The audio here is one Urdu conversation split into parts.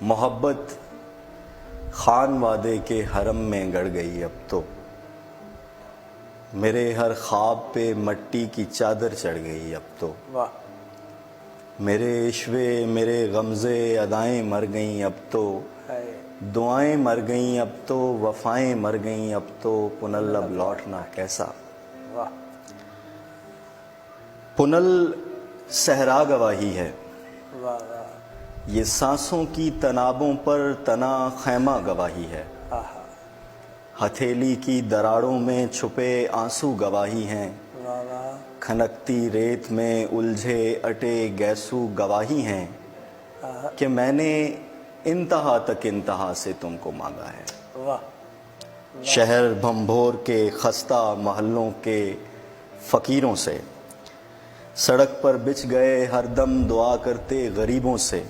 محبت خان وادے کے حرم میں گڑ گئی اب تو، میرے ہر خواب پہ مٹی کی چادر چڑھ گئی اب تو، میرے عشوے میرے غمزے ادائیں مر گئیں اب تو، دعائیں مر گئیں اب تو، وفائیں مر گئیں اب تو، پنل اب لوٹنا کیسا۔ پنل صحرا گواہی ہے، یہ سانسوں کی تنابوں پر تنا خیمہ گواہی ہے، ہتھیلی کی دراڑوں میں چھپے آنسو گواہی ہیں، کھنکتی ریت میں الجھے اٹے گیسو گواہی ہیں کہ میں نے انتہا تک انتہا سے تم کو مانگا ہے۔ شہر بھمبھور کے خستہ محلوں کے فقیروں سے، سڑک پر بچھ گئے ہر دم دعا کرتے غریبوں سے،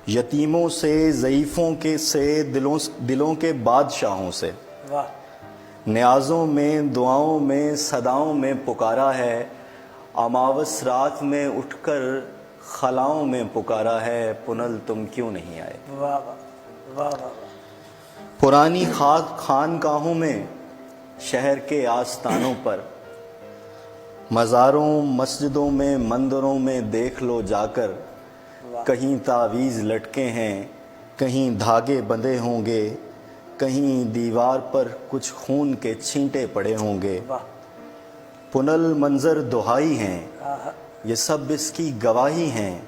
یتیموں سے ضعیفوں کے سے دلوں کے بادشاہوں سے، نیازوں میں دعاؤں میں صداؤں میں پکارا ہے، اماوس رات میں اٹھ کر خلاؤں میں پکارا ہے، پنل تم کیوں نہیں آئے۔ پرانی خانقاہوں میں، شہر کے آستانوں پر، مزاروں مسجدوں میں مندروں میں دیکھ لو جا کر، کہیں تعویذ لٹکے ہیں، کہیں دھاگے بندھے ہوں گے، کہیں دیوار پر کچھ خون کے چھینٹے پڑے ہوں گے، پنل منظر دہائی ہیں، یہ سب اس کی گواہی ہیں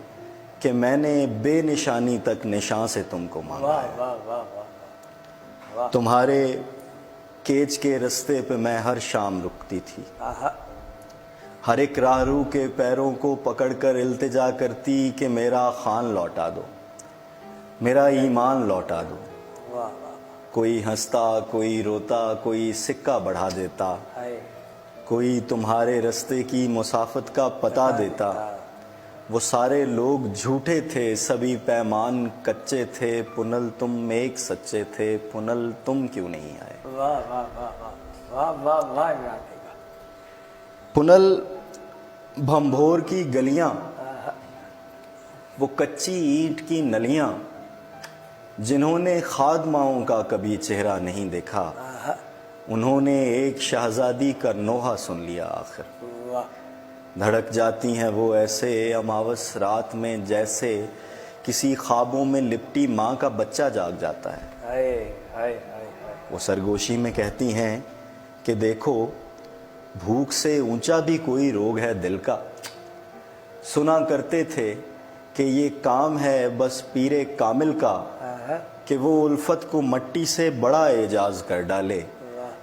کہ میں نے بے نشانی تک نشاں سے تم کو مانگا ہے۔ تمہارے کیج کے رستے پہ میں ہر شام رکتی تھی، ہر ایک راہرو کے پیروں کو پکڑ کر التجا کرتی کہ میرا خان لوٹا دو، میرا ایمان لوٹا دو۔ کوئی ہنستا کوئی روتا، کوئی سکہ بڑھا دیتا، کوئی تمہارے رستے کی مسافت کا پتہ دیتا، وہ سارے لوگ جھوٹے تھے، سبھی پیمان کچے تھے، پنل تم ایک سچے تھے، پنل تم کیوں نہیں آئے۔ پنل بھمبھور کی گلیاں، وہ کچی اینٹ کی نلیاں، جنہوں نے خادماؤں کا کبھی چہرہ نہیں دیکھا، انہوں نے ایک شہزادی کا نوحہ سن لیا آخر۔ دھڑک جاتی ہیں وہ ایسے اماوس رات میں جیسے کسی خوابوں میں لپٹی ماں کا بچہ جاگ جاتا ہے۔ وہ سرگوشی میں کہتی ہیں کہ دیکھو، بھوک سے اونچا بھی کوئی روگ ہے دل کا، سنا کرتے تھے کہ یہ کام ہے بس پیر کامل کا، کہ وہ الفت کو مٹی سے بڑا اعجاز کر ڈالے،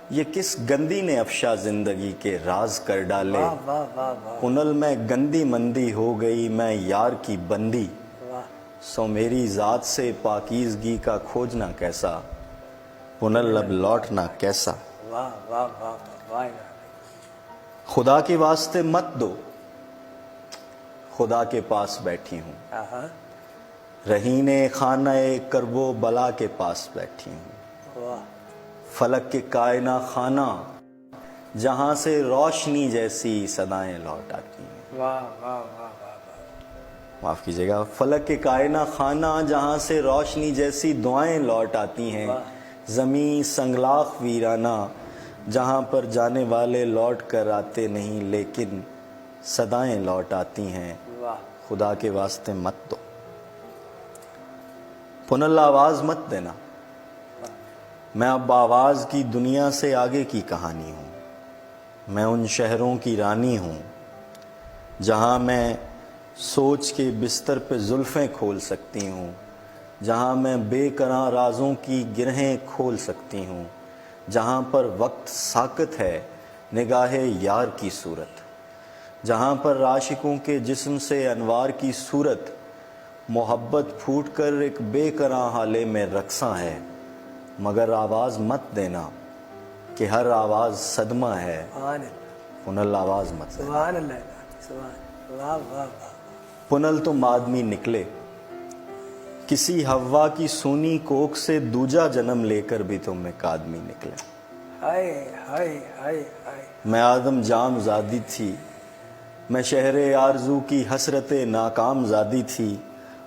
یہ کس گندی نے افشا زندگی کے راز کر ڈالے۔ پنل میں گندی مندی ہو گئی میں یار کی بندی، سو میری ذات سے پاکیزگی کا کھوجنا کیسا، پنل اب لوٹنا کیسا۔ خدا کے واسطے مت دو، خدا کے پاس بیٹھی ہوں، رہین خانہ کرب و بلا کے پاس بیٹھی ہوں، فلک کے کائنہ خانہ جہاں سے روشنی جیسی صدائیں لوٹ آتی ہیں۔ معاف کیجیے گا، فلک کے کائنہ خانہ جہاں سے روشنی جیسی دعائیں لوٹ آتی ہیں، زمیں سنگلاخ ویرانہ جہاں پر جانے والے لوٹ کر آتے نہیں لیکن صدائیں لوٹ آتی ہیں، خدا کے واسطے مت دو۔ پنل آواز مت دینا، میں اب آواز کی دنیا سے آگے کی کہانی ہوں، میں ان شہروں کی رانی ہوں جہاں میں سوچ کے بستر پہ زلفیں کھول سکتی ہوں، جہاں میں بے قرار رازوں کی گرہیں کھول سکتی ہوں، جہاں پر وقت ساکت ہے نگاہ یار کی صورت، جہاں پر عاشقوں کے جسم سے انوار کی صورت، محبت پھوٹ کر ایک بے قرار حالے میں رقصاں ہے، مگر آواز مت دینا کہ ہر آواز صدمہ ہے، پنل آواز مت دینا۔ پنل تم آدمی نکلے، کسی حوا کی سونی کوکھ سے دوجا جنم لے کر بھی تم ایک آدمی نکلے۔ میں آدم جام زادی تھی، میں شہر آرزو کی حسرت ناکام زادی تھی،